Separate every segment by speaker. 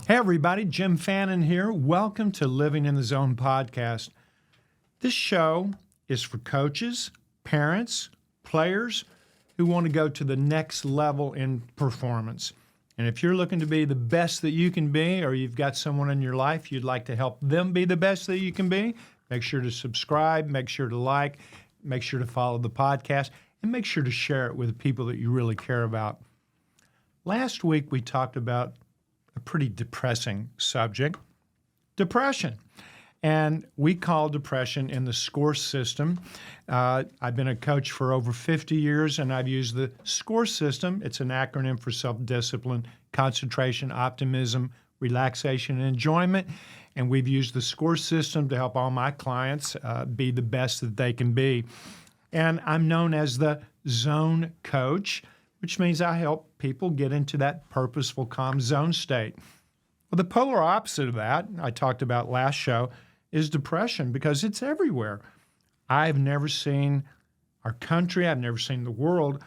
Speaker 1: Hey everybody, Jim Fannin here. Welcome to Living in the Zone podcast. This show is for coaches, parents, players who want to go to the next level in performance. And if you're looking to be the best that you can be, or you've got someone in your life you'd like to help them be the best that you can be, make sure to subscribe, make sure to like, make sure to follow the podcast, and make sure to share it with the people that you really care about. Last week we talked about a pretty depressing subject, depression. And we call depression in the SCORE system. I've been a coach for over 50 years, and I've used the SCORE system. It's an acronym for self-discipline, concentration, optimism, relaxation, and enjoyment. And we've used the SCORE system to help all my clients be the best that they can be. And I'm known as the zone coach, which means I help people get into that purposeful, calm zone state. Well, the polar opposite of that, I talked about last show, is depression, because it's everywhere. I've never seen our country, I've never seen the world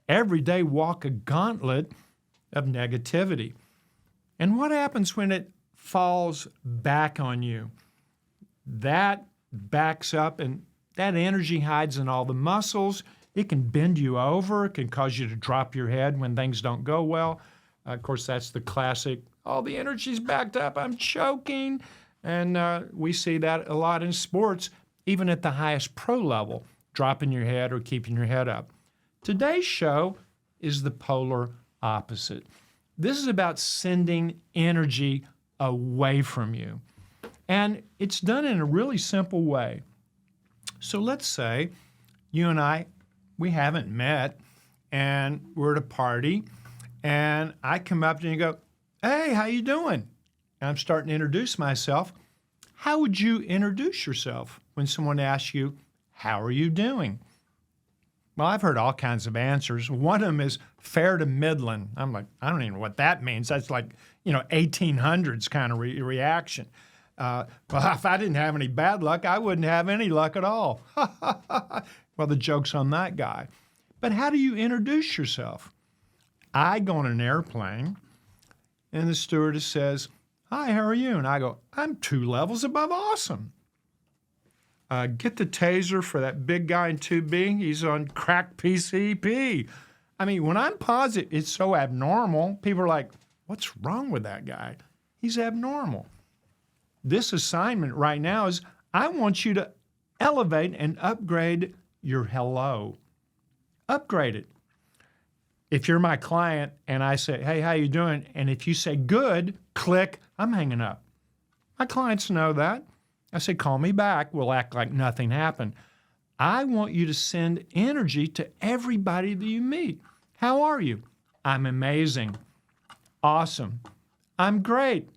Speaker 1: every day walk a gauntlet of negativity. And what happens when it falls back on you? That backs up, and that energy hides in all the muscles. It can bend you over. It can cause you to drop your head when things don't go well. Of course, that's the classic, oh, the energy's backed up, I'm choking. And we see that a lot in sports, even at the highest pro level, dropping your head or keeping your head up. Today's show is the polar opposite. This is about sending energy away from you. And it's done in a really simple way. So let's say you and I, we haven't met, and we're at a party, and I come up to you and go, hey, how you doing? And I'm starting to introduce myself. How would you introduce yourself when someone asks you, how are you doing? Well, I've heard all kinds of answers. One of them is fair to middling. I'm like, I don't even know what that means. That's like, 1800s kind of reaction. Well, if I didn't have any bad luck, I wouldn't have any luck at all. Well, the joke's on that guy. But how do you introduce yourself? I go on an airplane, and the stewardess says, hi, how are you? And I go, I'm 2 levels above awesome. Get the taser for that big guy in 2B. He's on crack PCP. I mean, when I'm positive, it's so abnormal. People are like, what's wrong with that guy? He's abnormal. This assignment right now is I want you to elevate and upgrade your hello. Upgrade it. If you're my client and I say, hey, how you doing? And if you say good, click, I'm hanging up. My clients know that. I say, call me back. We'll act like nothing happened. I want you to send energy to everybody that you meet. How are you? I'm amazing. Awesome. I'm great.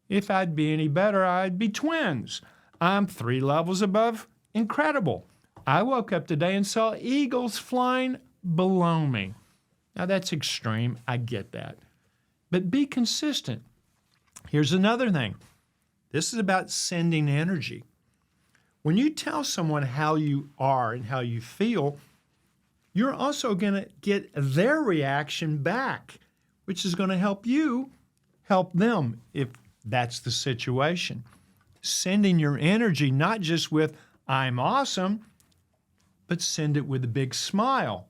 Speaker 1: If I'd be any better, I'd be twins. I'm 3 levels above incredible. I woke up today and saw eagles flying below me. Now, that's extreme. I get that. But be consistent. Here's another thing. This is about sending energy. When you tell someone how you are and how you feel, you're also going to get their reaction back, which is going to help you help them if that's the situation. Sending your energy not just with, I'm awesome, but send it with a big smile.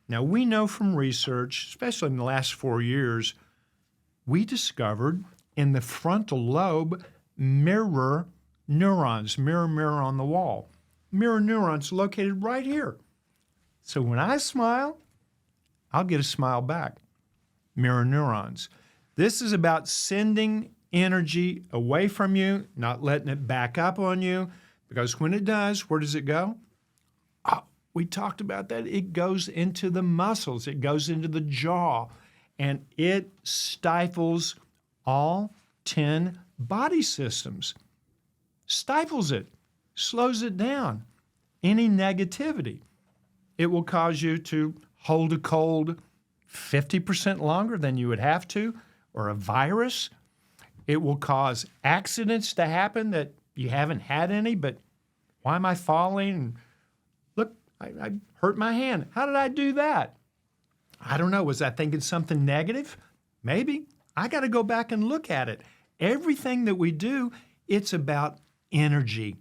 Speaker 1: Now, we know from research, especially in the last 4 years, we discovered in the frontal lobe mirror neurons, mirror on the wall. Mirror neurons located right here. So when I smile, I'll get a smile back. Mirror neurons. This is about sending energy away from you, not letting it back up on you, because when it does, where does it go? We talked about that. It goes into the muscles. It goes into the jaw, and it stifles all 10 body systems. Stifles it, slows it down. Any negativity. It will cause you to hold a cold 50% longer than you would have to, or a virus. It will cause accidents to happen that you haven't had any, but why am I falling? Look, I hurt my hand. How did I do that? I don't know. Was I thinking something negative? Maybe. I got to go back and look at it. Everything that we do, it's about energy.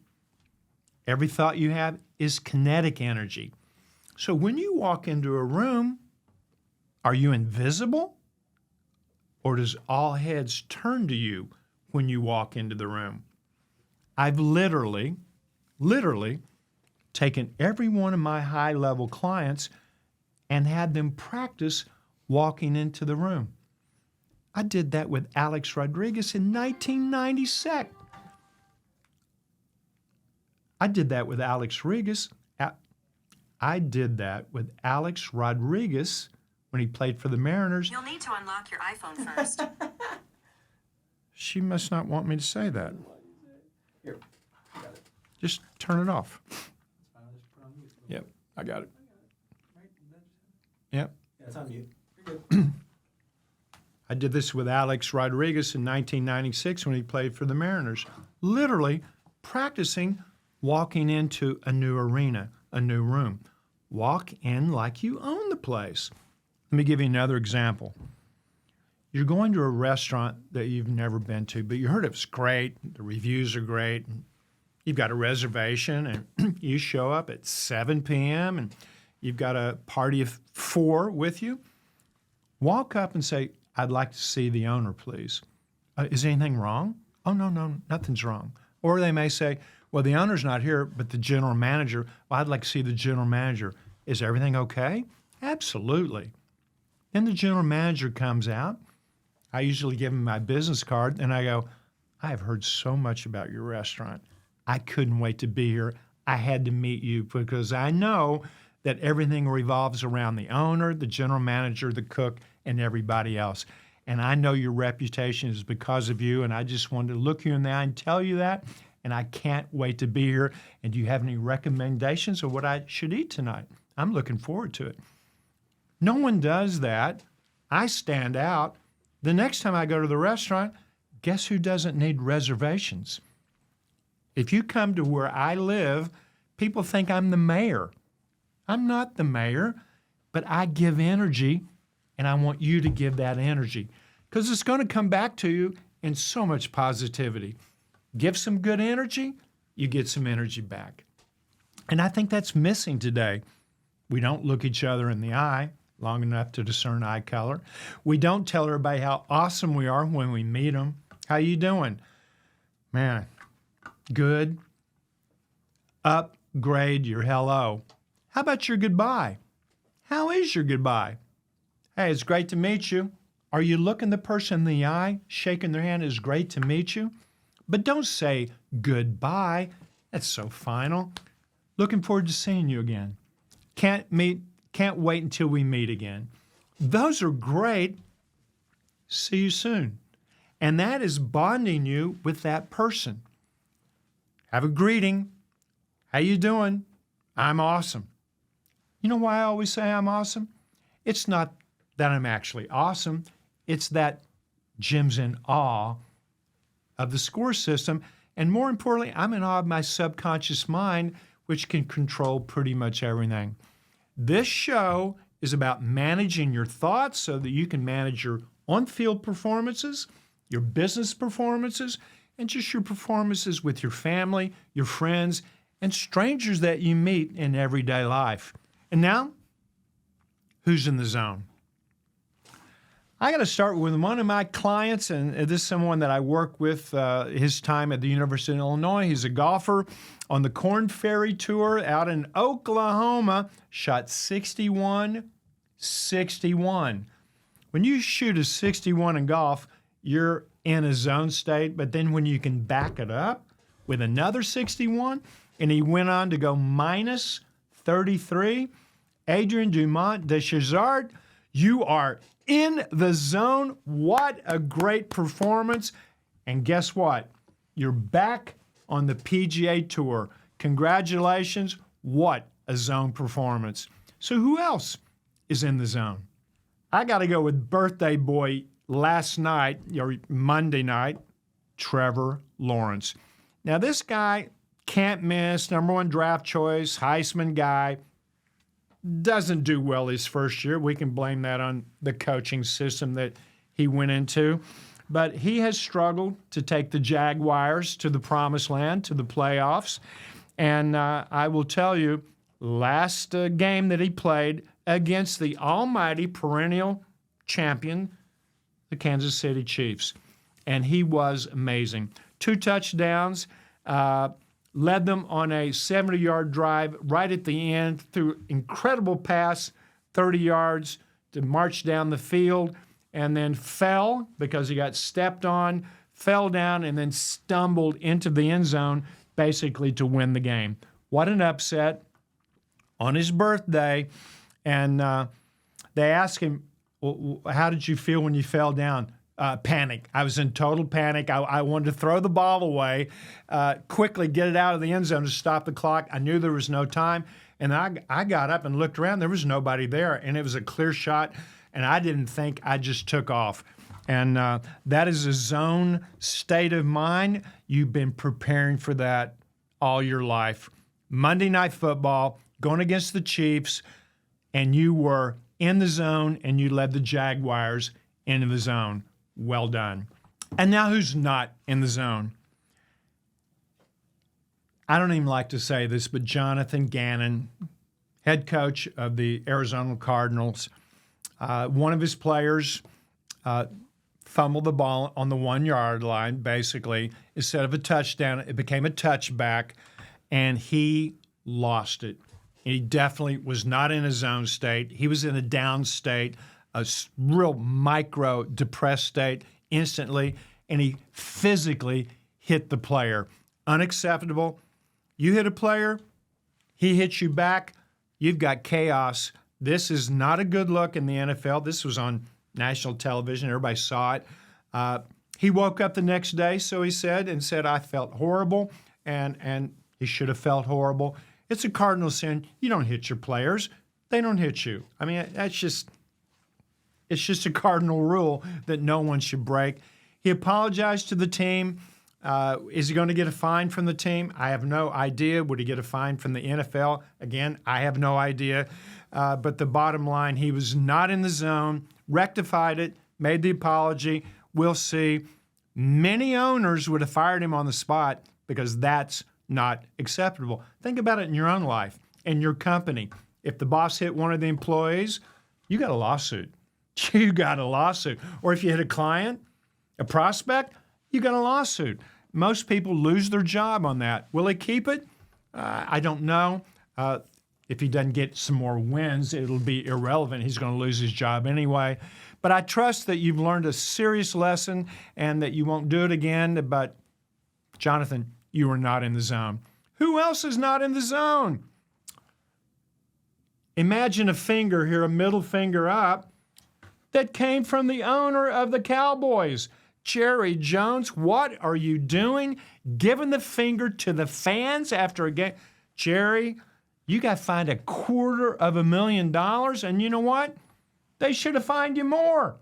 Speaker 1: Every thought you have is kinetic energy. So when you walk into a room, are you invisible? Or does all heads turn to you when you walk into the room? I've literally taken every one of my high-level clients and had them practice walking into the room. I did that with Alex Rodriguez in 1996. I did that with Alex Rodriguez when he played for the Mariners.
Speaker 2: You'll need to unlock your iPhone first.
Speaker 1: She must not want me to say that.
Speaker 3: Here, I got it.
Speaker 1: Just turn it off.
Speaker 3: I'll just put on mute.
Speaker 1: Yep, I got it.
Speaker 3: Right?
Speaker 1: Yep.
Speaker 3: Yeah, it's on mute. You're good.
Speaker 1: I did this with Alex Rodriguez in 1996 when he played for the Mariners. Literally practicing walking into a new arena, a new room. Walk in like you own the place. Let me give you another example. You're going to a restaurant that you've never been to, but you heard it was great, the reviews are great, and you've got a reservation, and you show up at 7 p.m., and you've got a party of 4 with you. Walk up and say, I'd like to see the owner, please. Is anything wrong? Oh, no, nothing's wrong. Or they may say, well, the owner's not here, but the general manager, well, I'd like to see the general manager. Is everything okay? Absolutely. Then the general manager comes out. I usually give him my business card, and I go, I have heard so much about your restaurant. I couldn't wait to be here. I had to meet you because I know that everything revolves around the owner, the general manager, the cook, and everybody else. And I know your reputation is because of you, and I just wanted to look you in the eye and tell you that, and I can't wait to be here. And do you have any recommendations of what I should eat tonight? I'm looking forward to it. No one does that. I stand out. The next time I go to the restaurant, guess who doesn't need reservations? If you come to where I live, people think I'm the mayor. I'm not the mayor, but I give energy, and I want you to give that energy because it's going to come back to you in so much positivity. Give some good energy, you get some energy back. And I think that's missing today. We don't look each other in the eye long enough to discern eye color. We don't tell everybody how awesome we are when we meet them. How you doing? Man, good. Upgrade your hello. How about your goodbye? How is your goodbye? Hey, it's great to meet you. Are you looking the person in the eye, shaking their hand? It's great to meet you. But don't say goodbye. That's so final. Looking forward to seeing you again. Can't wait until we meet again. Those are great. See you soon. And that is bonding you with that person. Have a greeting. How you doing? I'm awesome. You know why I always say I'm awesome? It's not that I'm actually awesome. It's that Jim's in awe of the score system. And more importantly, I'm in awe of my subconscious mind, which can control pretty much everything. This show is about managing your thoughts so that you can manage your on-field performances, your business performances, and just your performances with your family, your friends, and strangers that you meet in everyday life. And now, who's in the zone? I got to start with one of my clients, and this is someone that I work with his time at the University of Illinois. He's a golfer on the Corn Ferry Tour out in Oklahoma, shot 61. When you shoot a 61 in golf, you're in a zone state, but then when you can back it up with another 61, and he went on to go minus 33, Adrien Dumont de Chassart, you are in the zone. What a great performance. And guess what? You're back on the PGA Tour. Congratulations. What a zone performance. So who else is in the zone? I got to go with birthday boy last night, or Monday night, Trevor Lawrence. Now this guy can't miss, number 1 draft choice, Heisman guy. Doesn't do well his first year. We can blame that on the coaching system that he went into. But he has struggled to take the Jaguars to the promised land, to the playoffs. And I will tell you, last game that he played against the almighty perennial champion, the Kansas City Chiefs. And he was amazing. 2 touchdowns, led them on a 70-yard drive right at the end through incredible pass, 30 yards to march down the field, and then fell because he got stepped on, fell down, and then stumbled into the end zone basically to win the game. What an upset on his birthday. And they asked him, well, how did you feel when you fell down? Panic. I was in total panic. I wanted to throw the ball away, quickly get it out of the end zone to stop the clock. I knew there was no time. And I got up and looked around. There was nobody there, and it was a clear shot. And I didn't think. I just took off. And that is a zone state of mind. You've been preparing for that all your life. Monday Night Football, going against the Chiefs, and you were in the zone, and you led the Jaguars into the zone. Well done. And now who's not in the zone? I don't even like to say this, but Jonathan Gannon, head coach of the Arizona Cardinals, one of his players fumbled the ball on the 1-yard line, basically. Instead of a touchdown, it became a touchback, and he lost it. He definitely was not in a zone state. He was in a down state, a real micro depressed state instantly, and he physically hit the player. Unacceptable. You hit a player, he hits you back, you've got chaos. This is not a good look in the NFL. This was on national television. Everybody saw it. He woke up the next day, so he said, I felt horrible, and he should have felt horrible. It's a cardinal sin. You don't hit your players. They don't hit you. I mean, it's just a cardinal rule that no one should break. He apologized to the team. Is he going to get a fine from the team? I have no idea. Would he get a fine from the NFL? Again, I have no idea. But the bottom line, he was not in the zone, rectified it, made the apology. We'll see. Many owners would have fired him on the spot because that's not acceptable. Think about it in your own life, in your company. If the boss hit one of the employees, you got a lawsuit. You got a lawsuit. Or if you hit a client, a prospect, you got a lawsuit. Most people lose their job on that. Will he keep it? I don't know. If he doesn't get some more wins, it'll be irrelevant. He's going to lose his job anyway. But I trust that you've learned a serious lesson and that you won't do it again. But, Jonathan, you are not in the zone. Who else is not in the zone? Imagine a finger here, a middle finger up, that came from the owner of the Cowboys. Jerry Jones, what are you doing? Giving the finger to the fans after a game? Jerry, you got fined $250,000, and you know what? They should have fined you more.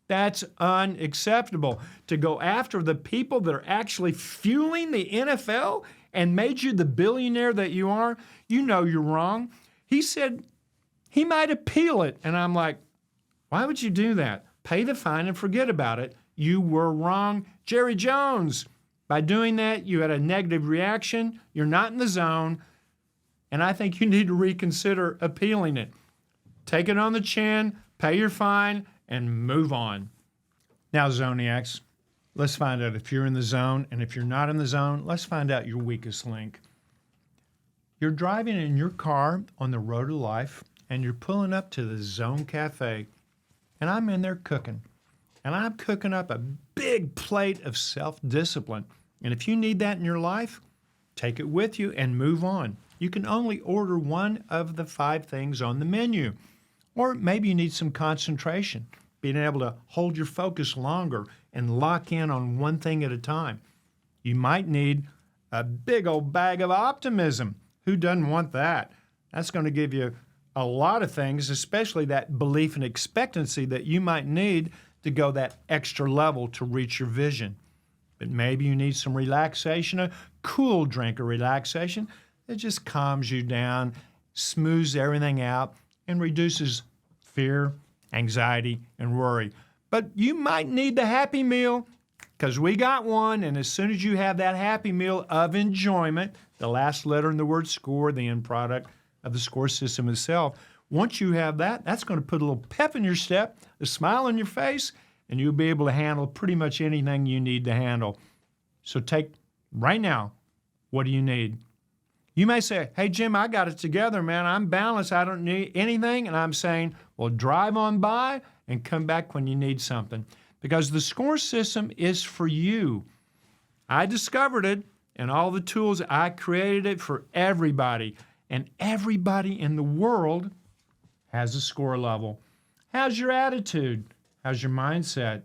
Speaker 1: That's unacceptable. To go after the people that are actually fueling the NFL and made you the billionaire that you are, you know you're wrong. He said he might appeal it, and I'm like, why would you do that? Pay the fine and forget about it. You were wrong. Jerry Jones, by doing that, you had a negative reaction. You're not in the zone. And I think you need to reconsider appealing it. Take it on the chin, pay your fine, and move on. Now, Zoniacs, let's find out if you're in the zone. And if you're not in the zone, let's find out your weakest link. You're driving in your car on the road of life, and you're pulling up to the Zone Cafe. And I'm in there cooking. And I'm cooking up a big plate of self-discipline. And if you need that in your life, take it with you and move on. You can only order one of the 5 things on the menu. Or maybe you need some concentration, being able to hold your focus longer and lock in on one thing at a time. You might need a big old bag of optimism. Who doesn't want that? That's going to give you a lot of things, especially that belief and expectancy that you might need to go that extra level to reach your vision. But maybe you need some relaxation, a cool drink of relaxation that just calms you down, smooths everything out, and reduces fear, anxiety, and worry. but you might need the Happy Meal because we got one. And as soon as you have that Happy Meal of enjoyment, the last letter in the word score, the end product of the score system itself, once you have that, that's going to put a little pep in your step, a smile on your face, and you'll be able to handle pretty much anything you need to handle. So take right now, what do you need? You may say, hey, Jim, I got it together, man. I'm balanced. I don't need anything. And I'm saying, well, drive on by and come back when you need something. Because the score system is for you. I discovered it, and all the tools, I created it for everybody. And everybody in the world has a score level. How's your attitude? How's your mindset?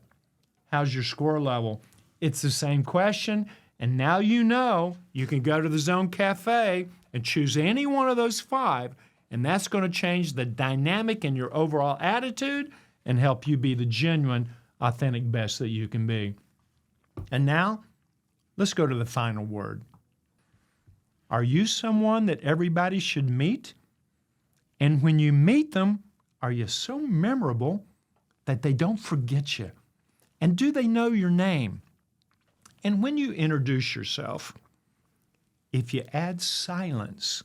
Speaker 1: How's your score level? It's the same question. And now you know you can go to the Zone Cafe and choose any one of those 5, and that's going to change the dynamic in your overall attitude and help you be the genuine, authentic best that you can be. And now, let's go to the final word. Are you someone that everybody should meet? And when you meet them, are you so memorable that they don't forget you? And do they know your name? And when you introduce yourself, if you add silence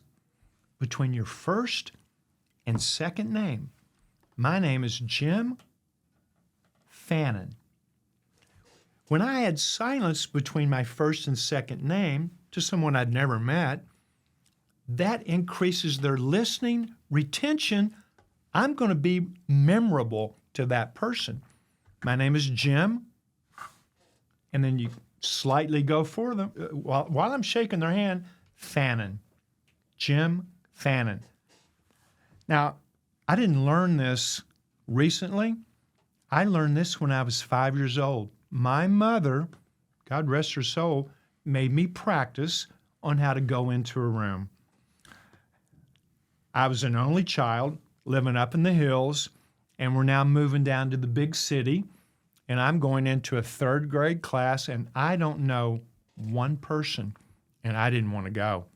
Speaker 1: between your first and second name, my name is Jim Fannin. When I add silence between my first and second name to someone I'd never met, that increases their listening retention. I'm going to be memorable to that person. My name is Jim, and then you slightly go for them while I'm shaking their hand, Fannin, Jim Fannin. Now, I didn't learn this recently. I learned this when I was 5 years old. My mother, God rest her soul, made me practice on how to go into a room. I was an only child living up in the hills, and we're now moving down to the big city. And I'm going into a 3rd grade class, and I don't know one person, and I didn't want to go.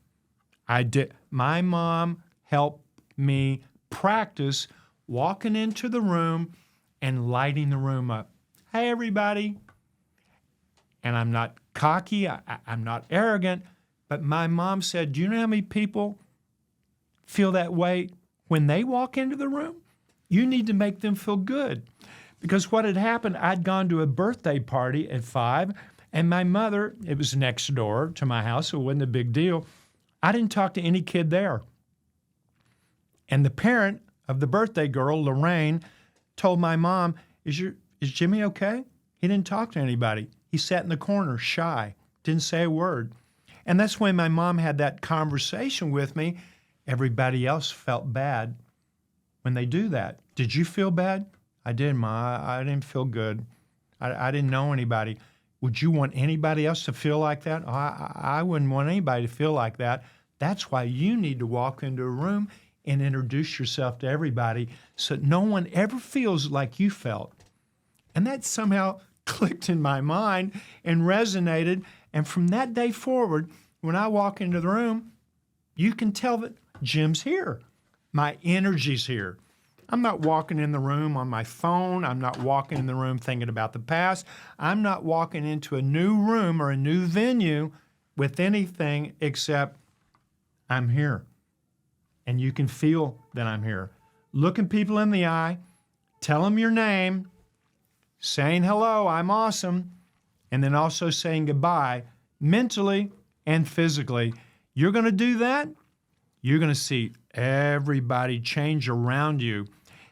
Speaker 1: My mom helped me practice walking into the room and lighting the room up. Hey, everybody. And I'm not cocky, I'm not arrogant, but my mom said, do you know how many people feel that way when they walk into the room? You need to make them feel good. Because what had happened, I'd gone to a birthday party at 5, and my mother, it was next door to my house, so it wasn't a big deal. I didn't talk to any kid there. And the parent of the birthday girl, Lorraine, told my mom, is Jimmy okay? He didn't talk to anybody. He sat in the corner, shy, didn't say a word. And that's when my mom had that conversation with me. Everybody else felt bad when they do that. Did you feel bad? I did, Ma. I didn't feel good. I didn't know anybody. Would you want anybody else to feel like that? I wouldn't want anybody to feel like that. That's why you need to walk into a room and introduce yourself to everybody so no one ever feels like you felt. And that somehow clicked in my mind and resonated. And from that day forward, when I walk into the room, you can tell that Jim's here. My energy's here. I'm not walking in the room on my phone. I'm not walking in the room thinking about the past. I'm not walking into a new room or a new venue with anything except I'm here. And you can feel that I'm here. Looking people in the eye, tell them your name, saying hello, I'm awesome, and then also saying goodbye mentally and physically. You're going to do that, you're going to see everybody change around you.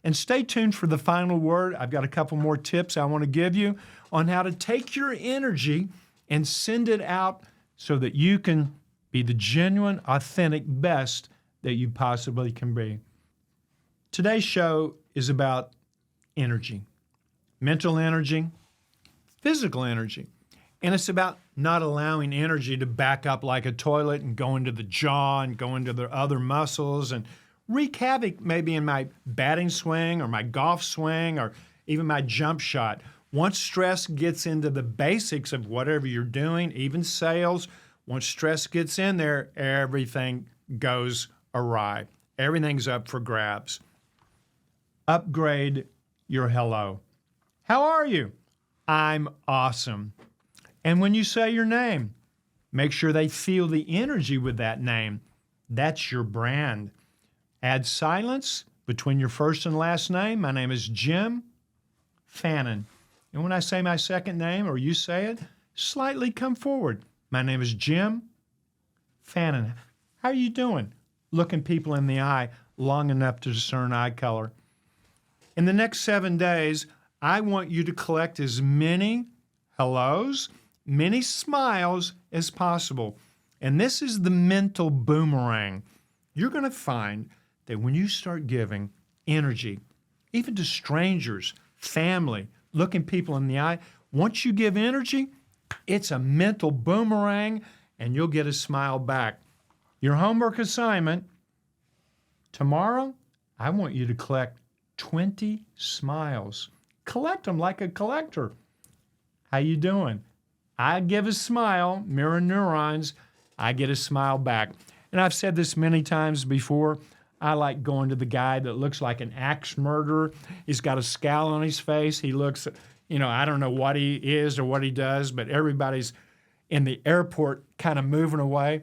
Speaker 1: And stay tuned for the final word. I've got a couple more tips I want to give you on how to take your energy and send it out so that you can be the genuine, authentic best that you possibly can be. Today's show is about energy, mental energy, physical energy. And it's about not allowing energy to back up like a toilet and go into the jaw and go into the other muscles and wreak havoc maybe in my batting swing or my golf swing or even my jump shot. Once stress gets into the basics of whatever you're doing, even sales, once stress gets in there, everything goes awry. Everything's up for grabs. Upgrade your hello. How are you? I'm awesome. And when you say your name, make sure they feel the energy with that name. That's your brand. Add silence between your first and last name. My name is Jim Fannin. And when I say my second name or you say it, slightly come forward. My name is Jim Fannin. How are you doing? Looking people in the eye long enough to discern eye color. In the next 7 days, I want you to collect as many hellos, many smiles as possible. And this is the mental boomerang. You're going to find that when you start giving energy, even to strangers, family, looking people in the eye, once you give energy, it's a mental boomerang and you'll get a smile back. Your homework assignment, tomorrow, I want you to collect 20 smiles. Collect them like a collector. How you doing? I give a smile, mirror neurons, I get a smile back. And I've said this many times before, I like going to the guy that looks like an axe murderer. He's got a scowl on his face. He looks, I don't know what he is or what he does, but everybody's in the airport kind of moving away.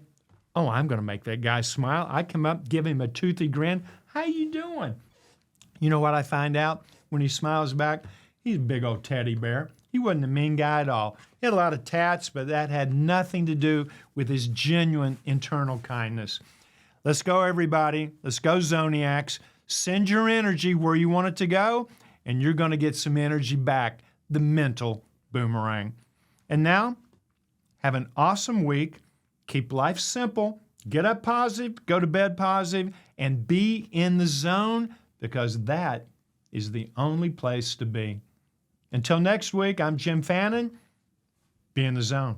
Speaker 1: Oh, I'm going to make that guy smile. I come up, give him a toothy grin. How you doing? You know what I find out when he smiles back? He's a big old teddy bear. He wasn't a mean guy at all. He had a lot of tats, but that had nothing to do with his genuine internal kindness. Let's go, everybody. Let's go, Zoniacs. Send your energy where you want it to go, and you're going to get some energy back, the mental boomerang. And now, have an awesome week. Keep life simple. Get up positive, go to bed positive, and be in the zone, because that is the only place to be. Until next week, I'm Jim Fannin. Be in the zone.